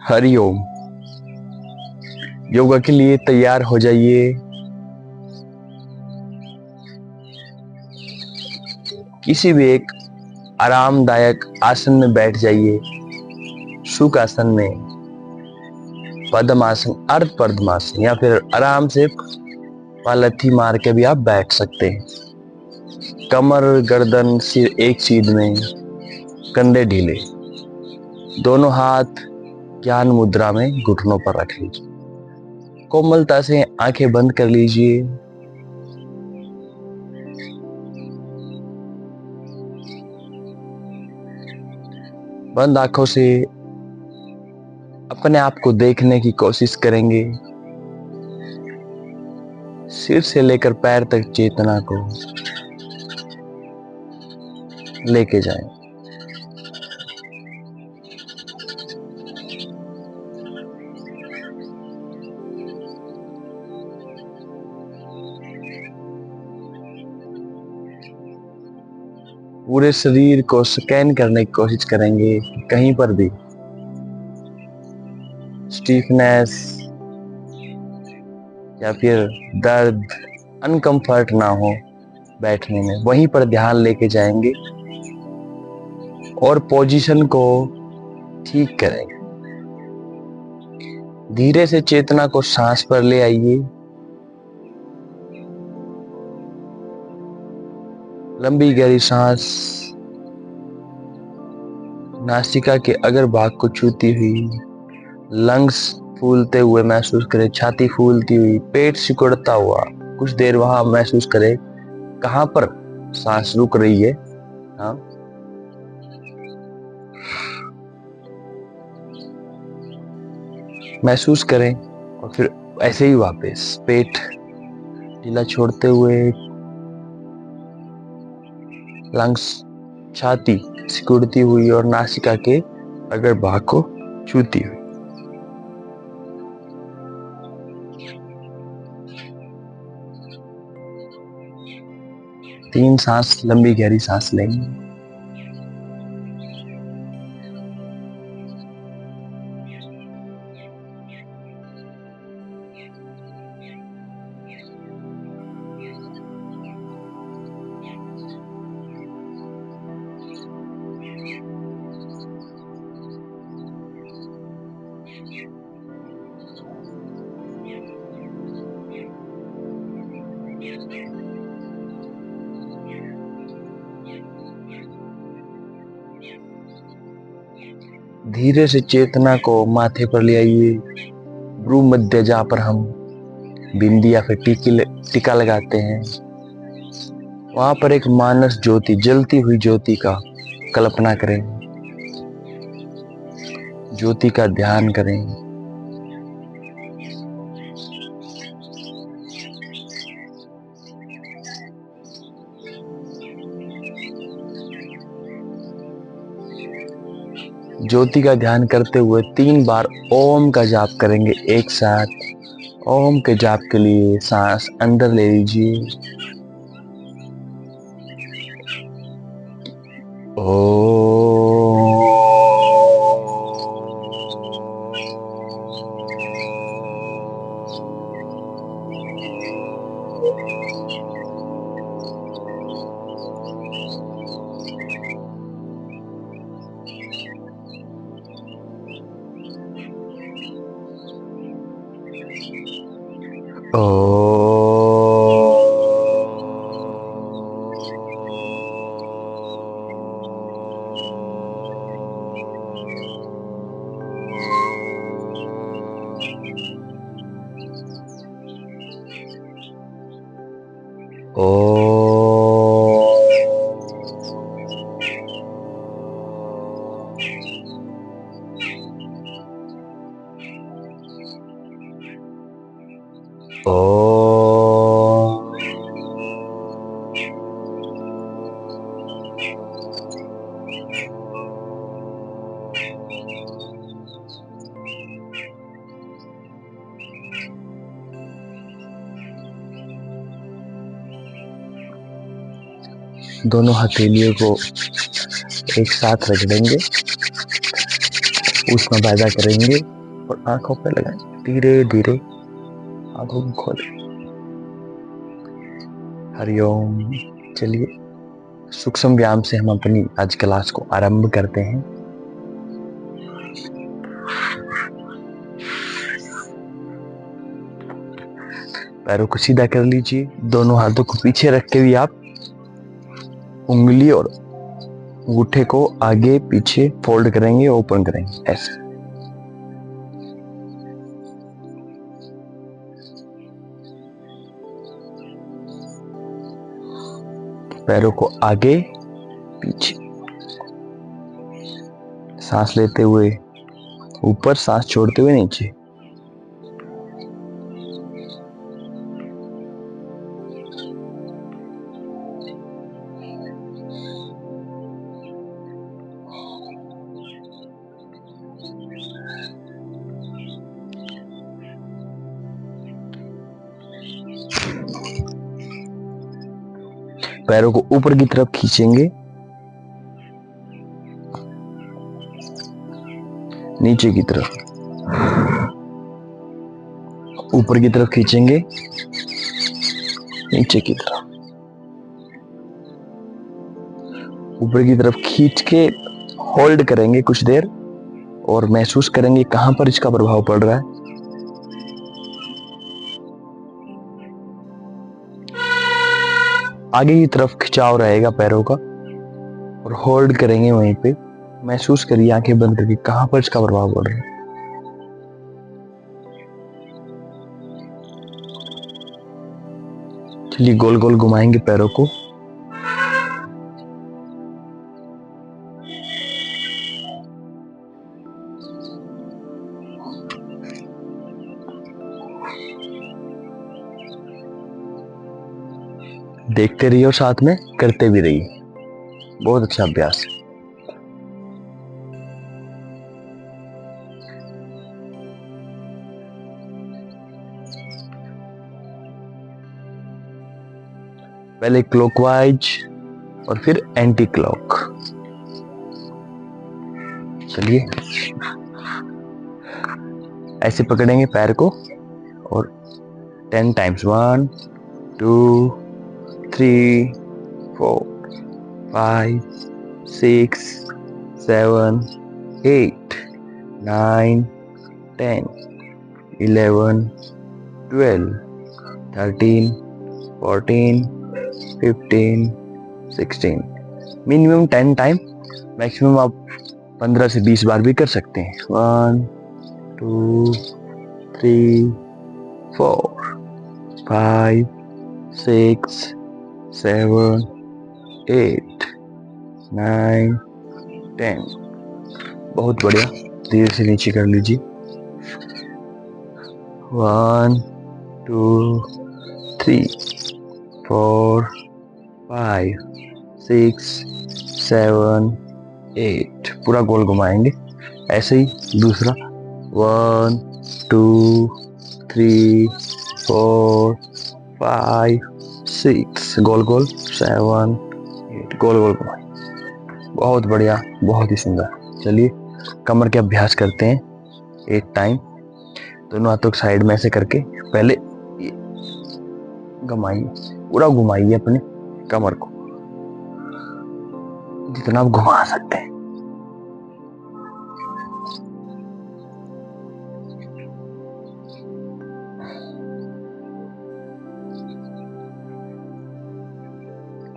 हरिओम। योगा के लिए तैयार हो जाइए। किसी भी एक आरामदायक आसन में बैठ जाइए। सुख आसन में, पद्मासन, अर्ध पद्मासन, या फिर आराम से पालथी मार के भी आप बैठ सकते हैं। कमर, गर्दन, सिर एक सीध में, कंधे ढीले, दोनों हाथ ज्ञान मुद्रा में घुटनों पर रख लीजिए। कोमलता से आंखें बंद कर लीजिए। बंद आंखों से अपने आप को देखने की कोशिश करेंगे। सिर से लेकर पैर तक चेतना को लेके जाएं। पूरे शरीर को स्कैन करने की कोशिश करेंगे कि कहीं पर भी स्टीफनेस या फिर दर्द, अनकंफर्ट ना हो बैठने में। वहीं पर ध्यान लेके जाएंगे और पोजीशन को ठीक करेंगे। धीरे से चेतना को सांस पर ले आइए। लंबी गहरी सांस नासिका के अगर भाग को छूती हुई, लंग्स फूलते हुए महसूस करें, छाती फूलती हुई, पेट सिकुड़ता हुआ। कुछ देर वहां महसूस करें कहां पर सांस रुक रही है। हाँ, महसूस करें और फिर ऐसे ही वापस पेट ढीला छोड़ते हुए, लंग्स, छाती सिकुड़ती हुई और नासिका के अगर भाग को छूती हुई। तीन सांस, लंबी गहरी सांस लेंगे। धीरे से चेतना को माथे पर ले आइए। भ्रू मध्य, जहां पर हम बिंदी या फिर टीका लगाते हैं, वहां पर एक मानस ज्योति, जलती हुई ज्योति का कल्पना करें। ज्योति का ध्यान करें। ज्योति का ध्यान करते हुए 3 बार ओम का जाप करेंगे एक साथ। ओम के जाप के लिए सांस अंदर ले लीजिए। दोनों हथेलियों को एक साथ रख देंगे। उसमें पैदा करेंगे और आंखों पे लगाएंगे। धीरे धीरे आंखों को खोलें। हरिओम। चलिए सूक्ष्म व्यायाम से हम अपनी आज क्लास को आरंभ करते हैं। पैरों को सीधा कर लीजिए। दोनों हाथों को पीछे रख के भी आप उंगली और अंगूठे को आगे पीछे फोल्ड करेंगे, ओपन करेंगे ऐसे। पैरों को आगे पीछे, सांस लेते हुए ऊपर, सांस छोड़ते हुए नीचे। पैरों को ऊपर की तरफ खींचेंगे, नीचे की तरफ, ऊपर की तरफ खींचेंगे, नीचे की तरफ, ऊपर की तरफ खींच के होल्ड करेंगे कुछ देर और महसूस करेंगे कहां पर इसका प्रभाव पड़ रहा है। आगे की तरफ खिंचाव रहेगा पैरों का और होल्ड करेंगे वहीं पे। महसूस करिए आंखें बंद करके कहां पर इसका प्रभाव पड़ रहा है। चलिए गोल गोल घुमाएंगे पैरों को। देखते रहिए और साथ में करते भी रहिए। बहुत अच्छा अभ्यास है। पहले क्लॉकवाइज और फिर एंटी क्लॉक। चलिए ऐसे पकड़ेंगे पैर को और 10 टाइम्स 1 2 3 4 5 6 7 8 9 10 11 12 13 14 15 16। मिनिमम 10 टाइम, मैक्सिमम आप 15 से 20 बार भी कर सकते हैं। 1 2 3 4 5 6 7 8 9 10। बहुत बढ़िया। धीरे से नीचे कर लीजिए। 1 2 3 4 5 6 7 8। पूरा गोल घुमाएंगे। ऐसे ही दूसरा 1 2 3 4 5 6 गोल गोल 7 8 गोल गोल घुमाएंगे। बहुत बढ़िया, बहुत ही सुंदर। चलिए कमर के अभ्यास करते हैं 8 टाइम। दोनों हाथों के साइड में ऐसे करके पहले घुमाइए, पूरा घुमाइए अपने कमर को जितना आप घुमा सकते हैं।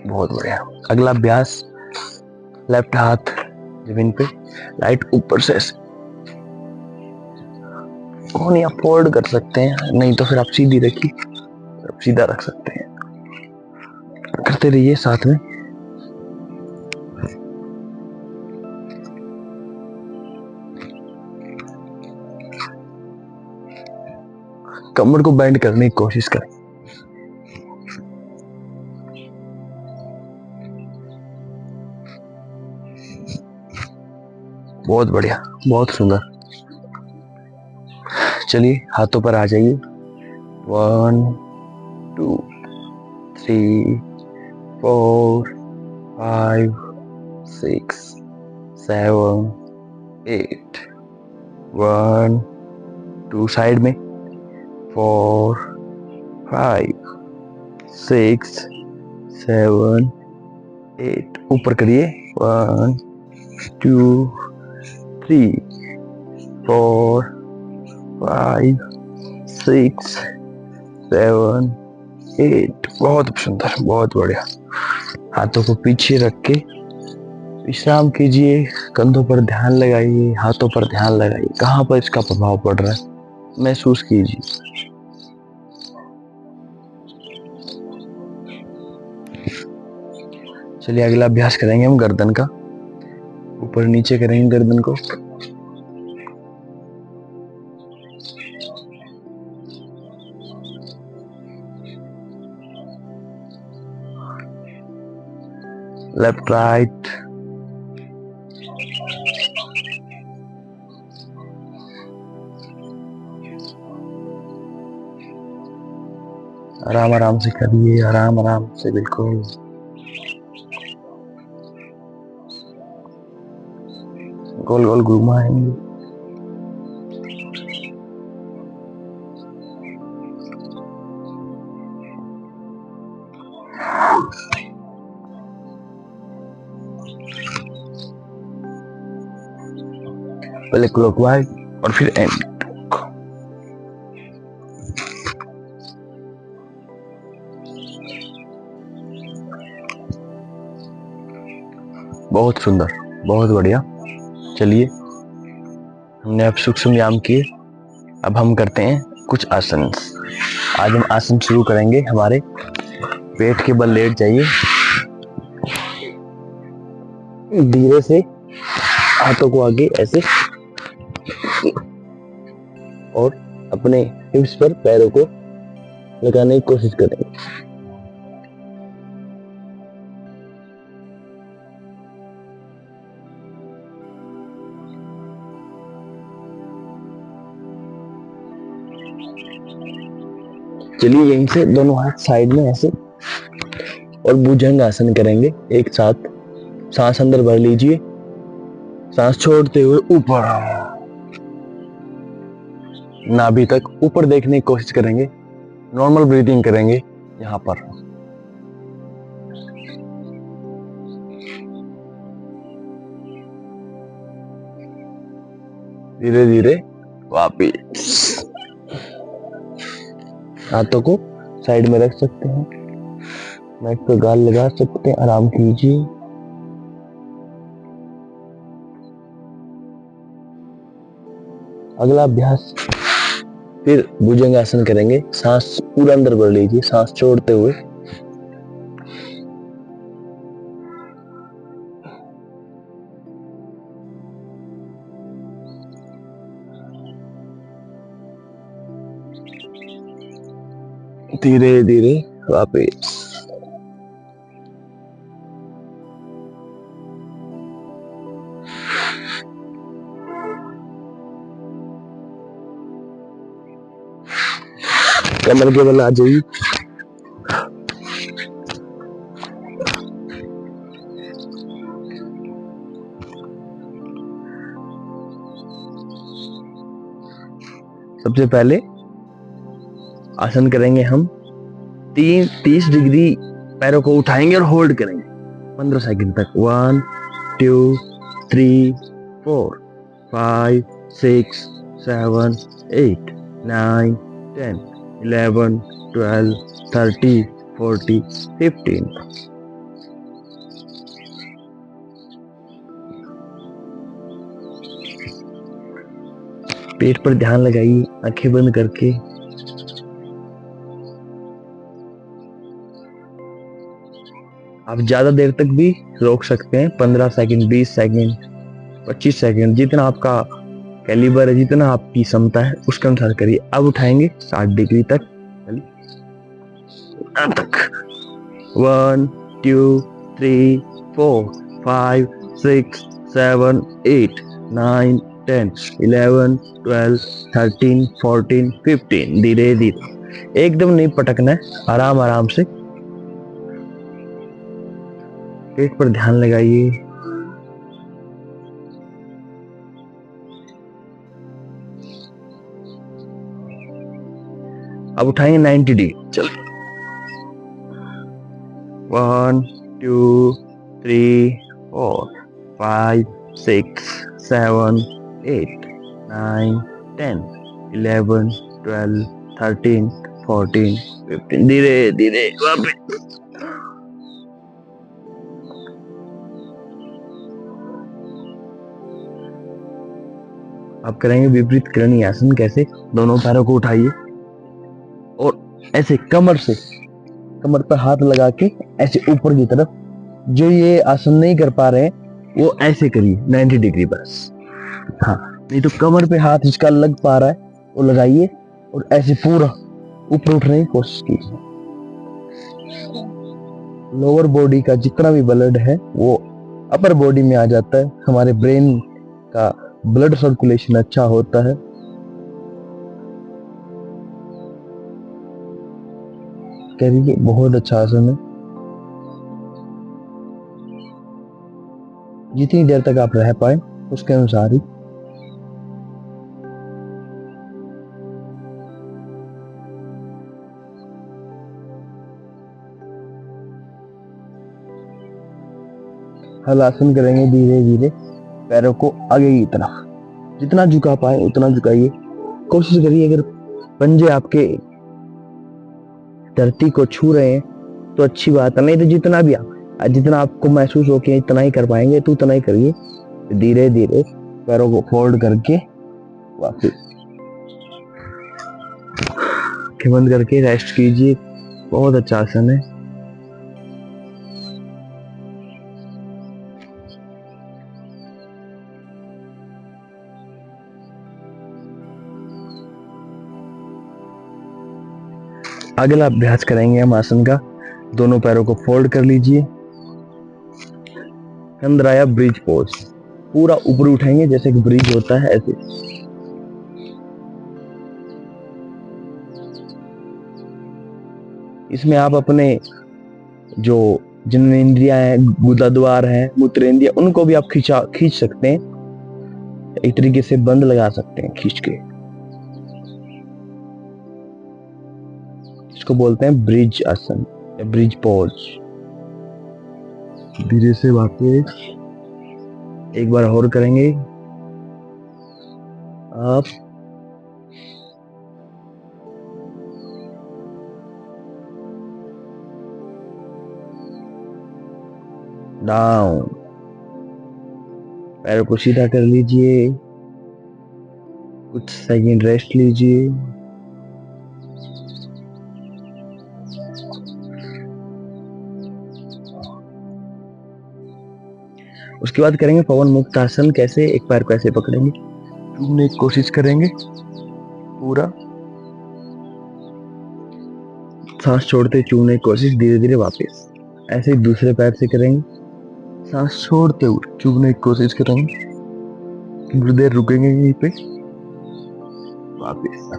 बहुत बढ़िया। अगला अभ्यास, लेफ्ट हाथ जमीन पे, राइट ऊपर से ऐसे कोहनी आप फोल्ड कर सकते हैं, नहीं तो फिर आप सीधी रखिए, आप सीधा रख सकते हैं। करते रहिए साथ में। कमर को बेंड करने की कोशिश करें। बहुत बढ़िया, बहुत सुंदर। चलिए हाथों पर आ जाइए। 1 2 3 4 5 6 7 8 1 2 साइड में, 4 5 6 7 8 ऊपर करिए, 1 2 3 4 5 6 7 8। बहुत सुंदर, बहुत बढ़िया। हाथों को पीछे रख के विश्राम कीजिए, कंधों पर ध्यान लगाइए, हाथों पर ध्यान लगाइए, कहाँ पर इसका प्रभाव पड़ रहा है महसूस कीजिए। चलिए अगला अभ्यास करेंगे हम गर्दन का। ऊपर नीचे करेंगे गर्दन को। लेफ्ट राइट, आराम आराम से करिए, आराम आराम से, बिल्कुल। गोल गोल घुमाएंगे। पहले क्लॉकवाइज और फिर एंड। बहुत सुंदर, बहुत बढ़िया। चलिए, हमने अब सूक्ष्म व्यायाम किए, अब हम करते हैं कुछ आसन। आज हम आसन शुरू करेंगे। हमारे पेट के बल लेट जाइए, धीरे से हाथों को आगे ऐसे, और अपने हिप्स पर पैरों को लगाने की कोशिश करेंगे। चलिए यहीं से दोनों हाथ साइड में ऐसे, और भुजंग आसन करेंगे एक साथ। सांस अंदर भर लीजिए, सांस छोड़ते हुए ऊपर, नाभि तक ऊपर देखने की कोशिश करेंगे। नॉर्मल ब्रीदिंग करेंगे यहाँ पर। धीरे धीरे वापिस। हाथों को साइड में रख सकते हैं, मैट पर गाल लगा सकते हैं, आराम कीजिए। अगला अभ्यास फिर भुजंगासन करेंगे। सांस पूरा अंदर भर लीजिए, सांस छोड़ते हुए। धीरे धीरे वापिस। कमर के बल आ जाइए। सबसे पहले आसन करेंगे हम 30 डिग्री, पैरों को उठाएंगे और होल्ड करेंगे 15 सेकंड तक। 1 2 3 4 5 6 7 8 9 10 11 12 13 14 15। पेट पर ध्यान लगाइए, आंखें बंद करके। आप ज्यादा देर तक भी रोक सकते हैं, 15 सेकंड, 20 सेकंड, 25 सेकंड, जितना आपका कैलिबर है, जितना आपकी क्षमता है उसके अनुसार करिए। अब उठाएंगे 60 डिग्री तक। 1 2 3 4 5 6 7 8 9 10 11 12 13 14 15। धीरे धीरे, एकदम नहीं पटकना है, आराम आराम से। पेट पर ध्यान लगाइए। अब उठाएंगे 90 डिग्री। चलिए 1 2 3 4 5 6 7 8 9 10 11 12 13 14 15। धीरे धीरे वापस। आप करेंगे विपरीत करणीय आसन। कैसे? दोनों पैरों को उठाइए और ऐसे कमर पर हाथ लगा के ऐसे ऊपर की तरफ। जो ये आसन नहीं कर पा रहे हैं वो ऐसे करिए 90 डिग्री बस। हाँ, नहीं तो कमर पे हाथ जिसका लग पा रहा है वो लगाइए और ऐसे पूरा ऊपर उठने की कोशिश कीजिए। लोअर बॉडी का जितना भी ब्लड है वो अपर बॉडी में आ जाता है। हमारे ब्रेन का ब्लड सर्कुलेशन अच्छा होता है। करिए, बहुत अच्छा आसन है। जितनी देर तक आप रह पाए उसके अनुसार ही। हलासन करेंगे धीरे धीरे पैरों को आगे की तरफ। जितना झुका पाए उतना झुकाइए। कोशिश करिए अगर पंजे आपके धरती को छू रहे हैं तो अच्छी बात है, नहीं तो जितना आपको महसूस हो कि इतना ही कर पाएंगे तो उतना ही करिए। धीरे धीरे पैरों को फोल्ड करके वापस आंखें बंद करके रेस्ट कीजिए। बहुत अच्छा आसन है। अगला अभ्यास करेंगे हम आसन का। दोनों पैरों को फोल्ड कर लीजिए। कंदराया ब्रिज पोज। पूरा ऊपर उठाएंगे जैसे कि ब्रिज होता है ऐसे। इसमें आप अपने जो जननेंद्रियां हैं, गुदाद्वार है, मूत्रेंद्रिय, उनको भी आप खींच सकते हैं। एक तरीके से बंद लगा सकते हैं खींच के। इसको बोलते हैं ब्रिज आसन या ब्रिज पोज। धीरे से वापस एक बार और करेंगे। आप डाउन। पैरों को सीधा कर लीजिए। कुछ सेकंड रेस्ट लीजिए। उसके बाद करेंगे पवन मुक्त आसन। कैसे? एक पैर को ऐसे पकड़ेंगे, चूमने की कोशिश करेंगे पूरा। सांस छोड़ते चूमने की कोशिश। धीरे धीरे वापस ऐसे ही दूसरे पैर से करेंगे। सांस छोड़ते हुए चूमने की कोशिश करेंगे। थोड़ी देर रुकेंगे यहीं पे। वापस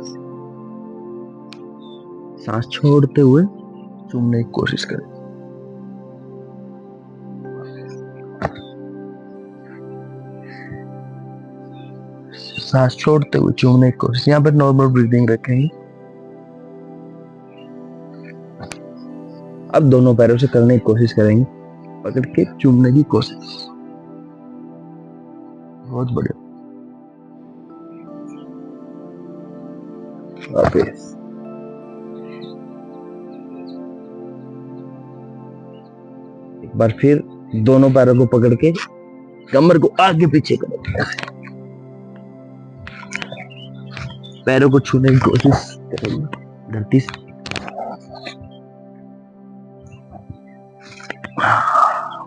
सांस छोड़ते हुए चूमने की कोशिश करें। सांस छोड़ते हुए चूमने की कोशिश। यहाँ पर नॉर्मल ब्रीदिंग रखेंगे। अब दोनों पैरों से करने की कोशिश करेंगे, पकड़ के चूमने की कोशिश। बहुत बढ़िया। वापस एक बार फिर दोनों पैरों को पकड़ के कमर को आगे पीछे करें। पैरों को छूने की कोशिश करेंगे धरती से।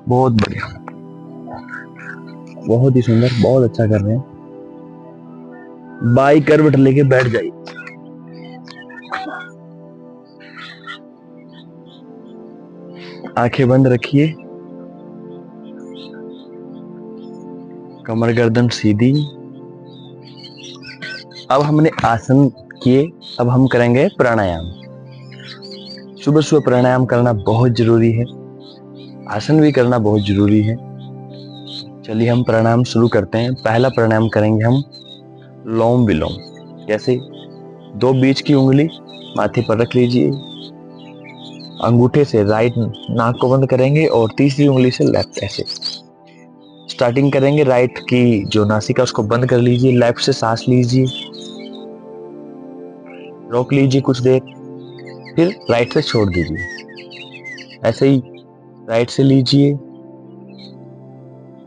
बहुत बढ़िया, बहुत ही सुंदर, बहुत अच्छा कर रहे हैं। बाई करवट लेके बैठ जाइए। आंखें बंद रखिए। कमर गर्दन सीधी। अब हमने आसन किए, अब हम करेंगे प्राणायाम। सुबह सुबह प्राणायाम करना बहुत जरूरी है, आसन भी करना बहुत जरूरी है। चलिए हम प्राणायाम शुरू करते हैं। पहला प्राणायाम करेंगे हम लोम विलोम। कैसे? दो बीच की उंगली माथे पर रख लीजिए। अंगूठे से राइट नाक को बंद करेंगे और तीसरी उंगली से लेफ्ट। ऐसे स्टार्टिंग करेंगे, राइट की जो नासिका उसको बंद कर लीजिए, लेफ्ट से सांस लीजिए, रोक लीजिए कुछ देर, फिर राइट से छोड़ दीजिए। ऐसे ही राइट से लीजिए,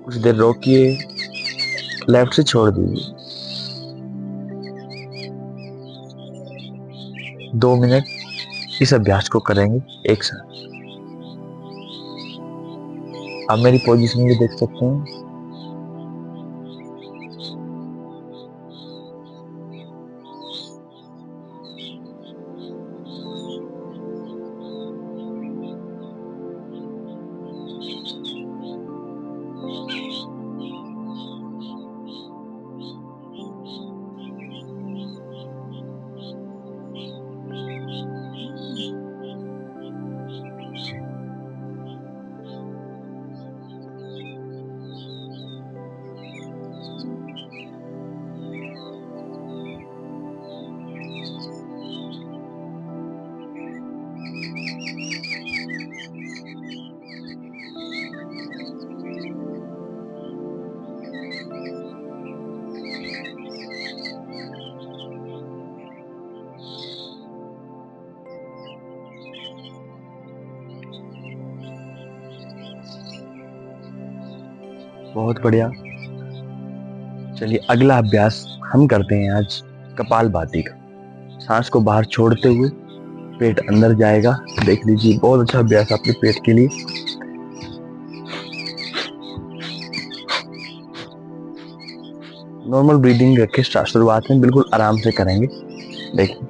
कुछ देर रोकिए, लेफ्ट से छोड़ दीजिए। 2 मिनट इस अभ्यास को करेंगे एक साथ। आप मेरी पोजीशन भी देख सकते हैं। बहुत बढ़िया। चलिए अगला अभ्यास हम करते हैं आज कपालभाति का। सांस को बाहर छोड़ते हुए पेट अंदर जाएगा। देख लीजिए, बहुत अच्छा अभ्यास आपके पेट के लिए। नॉर्मल ब्रीदिंग रखे शुरुआत में, बिल्कुल आराम से करेंगे। देखिए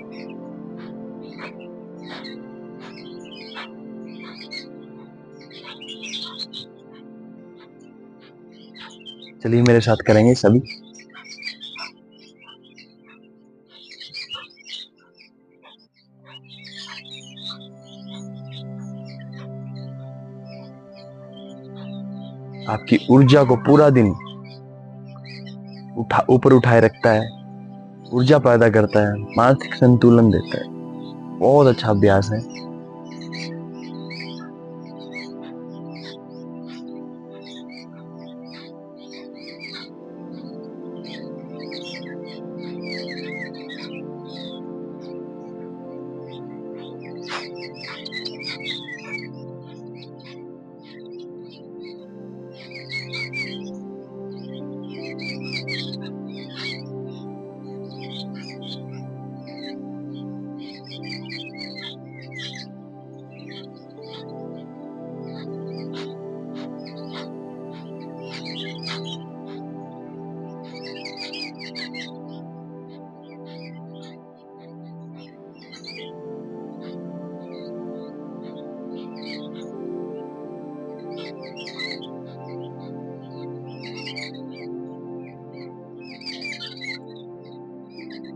चलिए मेरे साथ करेंगे सभी। आपकी ऊर्जा को पूरा दिन ऊपर उठाए रखता है, ऊर्जा पैदा करता है, मानसिक संतुलन देता है। बहुत अच्छा अभ्यास है।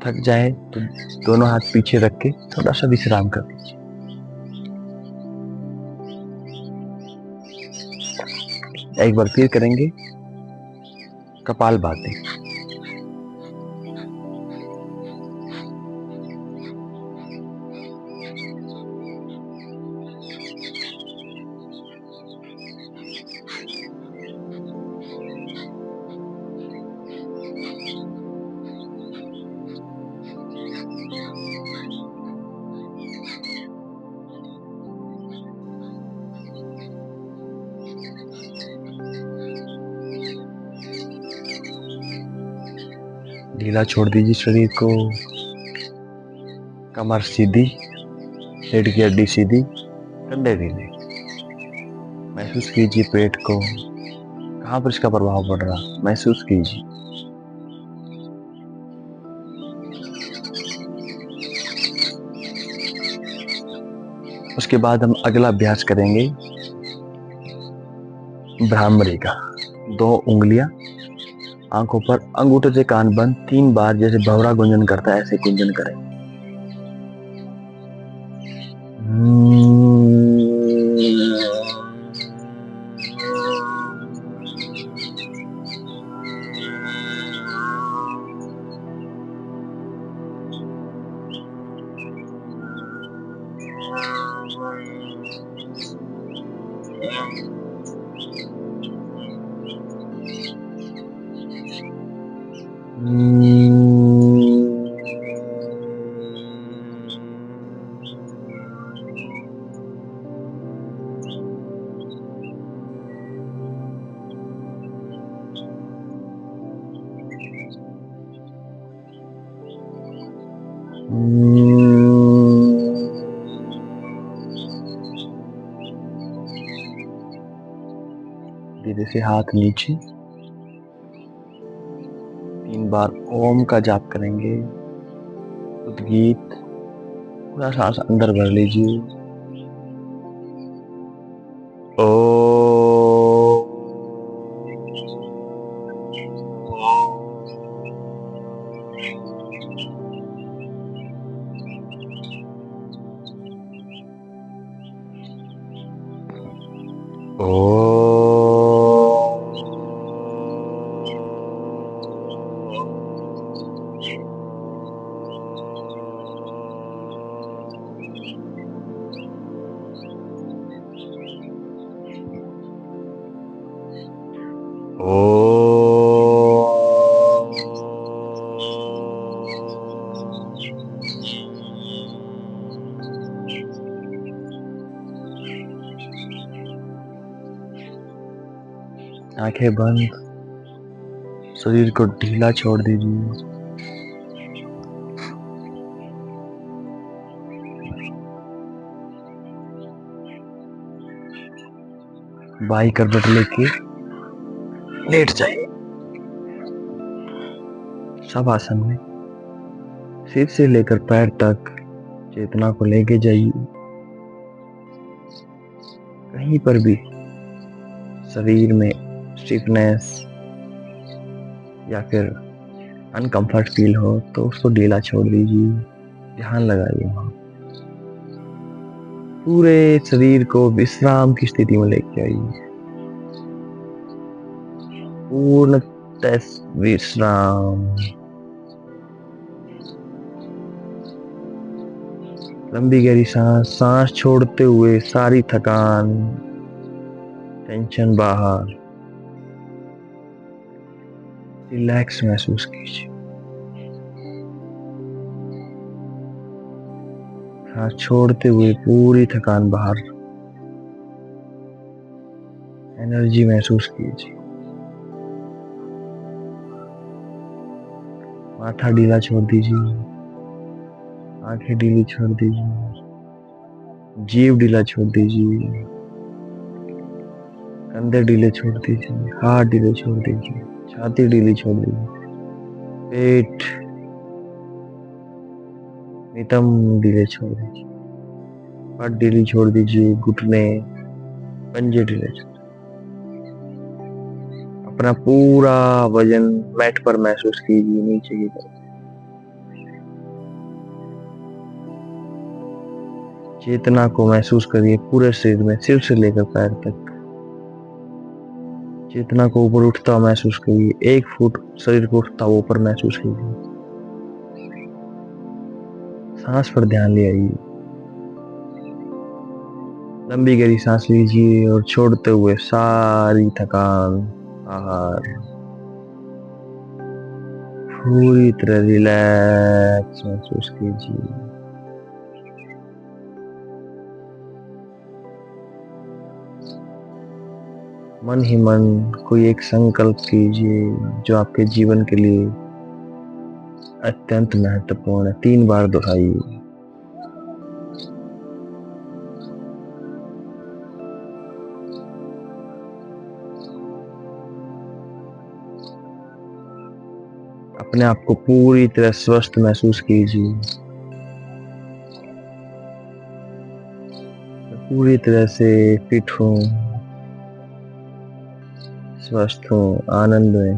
थक जाए तो दोनों हाथ पीछे रख के थोड़ा सा विश्राम कर लीजिए। एक बार फिर करेंगे कपालभाति। ढीला छोड़ दीजिए शरीर को, कमर सीधी, रीढ़ की हड्डी सीधी, कंधे ढीले। महसूस कीजिए पेट को, कहाँ पर इसका प्रभाव पड़ रहा, महसूस कीजिए। उसके बाद हम अगला अभ्यास करेंगे भ्रामरी का। 2 उंगलियां आंखों पर, अंगूठे से कान बंद, 3 बार जैसे भंवरा गुंजन करता है ऐसे गुंजन करें। धीरे से हाथ नीचे, 3 बार ओम का जाप करेंगे। उद्गीत, पूरा सांस अंदर भर लीजिए। ओ आंखें बंद, शरीर को ढीला छोड़ दीजिए। बाई करवट लेके लेट जाइए। सब आसन में सिर से लेकर पैर तक चेतना को लेके जाइए। कहीं पर भी शरीर में स्टिफनेस या फिर अनकंफर्ट फील हो तो उसको ढीला छोड़ दीजिए। ध्यान लगाइए वहां, पूरे शरीर को विश्राम की स्थिति में लेके आइए। पूर्ण विश्राम। लंबी गहरी सांस, सांस छोड़ते हुए सारी थकान, टेंशन बाहर। रिलैक्स महसूस कीजिए। सांस छोड़ते हुए पूरी थकान बाहर। एनर्जी महसूस कीजिए। माथा ढीला छोड़ दीजिए। आंखें ढीली छोड़ दीजिए। जीभ ढीला छोड़ दीजिए। कंधे ढीले छोड़ दीजिए। हाथ ढीले छोड़ दीजिए। छाती ढीली छोड़ दीजिए। पेट नितंब ढीले छोड़ दीजिए। पट ढीली छोड़ दीजिए। घुटने, पंजे ढीले छोड़। अपना पूरा वजन मैट पर महसूस कीजिए, नीचे की तरफ। चेतना को महसूस करिए पूरे शरीर में, सिर से लेकर पैर तक। चेतना को ऊपर उठता महसूस करिए। 1 फुट शरीर को उठता ऊपर महसूस कीजिए। सांस पर ध्यान ले आइए। लंबी गहरी सांस लीजिए और छोड़ते हुए सारी थकान बाहर। पूरी तरह रिलैक्स महसूस कीजिए। मन ही मन कोई एक संकल्प कीजिए जो आपके जीवन के लिए अत्यंत महत्वपूर्ण है। 3 बार दोहराइए। अपने आप को पूरी तरह स्वस्थ महसूस कीजिए। पूरी तरह से फिट हूँ, स्वस्थ हूँ, आनंद में।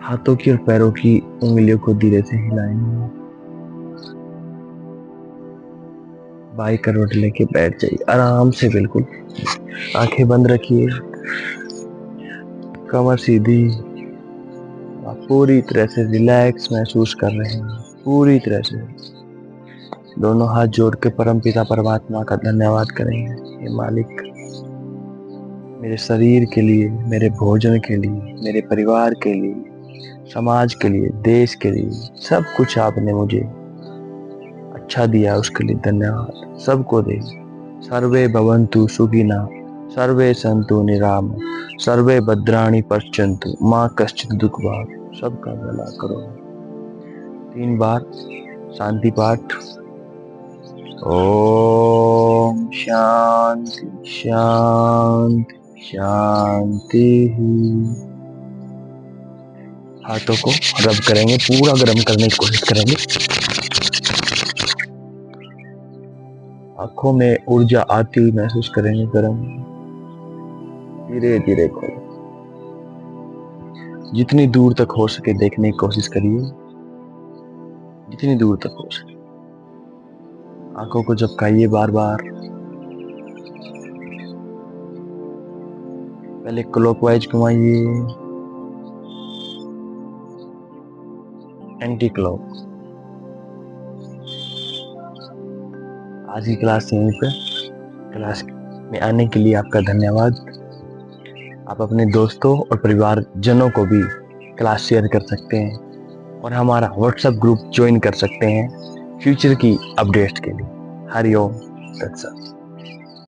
हाथों की और पैरों की उंगलियों को धीरे से हिलाएंगे। बाई करवट लेके बैठ जाइए आराम से, बिल्कुल। आंखें बंद रखिए, कमर सीधी। आप पूरी तरह से रिलैक्स महसूस कर रहे हैं, पूरी तरह से। दोनों हाथ जोड़ के परम पिता परमात्मा का धन्यवाद करेंगे। हे मालिक, मेरे शरीर के लिए, मेरे भोजन के लिए, मेरे परिवार के लिए, समाज के लिए, देश के लिए, सब कुछ आपने मुझे अच्छा दिया, उसके लिए धन्यवाद। सबको दे। सर्वे भवन्तु सुखिनः, सर्वे सन्तु निरामः, सर्वे भद्राणि पश्यन्तु मां कश्चित् दुःख भाग्। सबका भला करो। 3 बार शांति पाठ। ओम शांति शांति शांति। हाथों को रब करेंगे, पूरा गर्म करने की कोशिश करेंगे। आंखों में ऊर्जा आती हुई महसूस करेंगे, गर्म। धीरे धीरे खोलो। जितनी दूर तक हो सके देखने की कोशिश करिए, जितनी दूर तक हो सके। आंखों को झपकाइए बार बार। पहले क्लॉकवाइज घुमाइए, एंटी क्लॉक। आज की क्लास यहीं पे। क्लास में आने के लिए आपका धन्यवाद। आप अपने दोस्तों और परिवारजनों को भी क्लास शेयर कर सकते हैं और हमारा व्हाट्सएप ग्रुप ज्वाइन कर सकते हैं फ्यूचर की अपडेट्स के लिए। हरिओम तत्सत।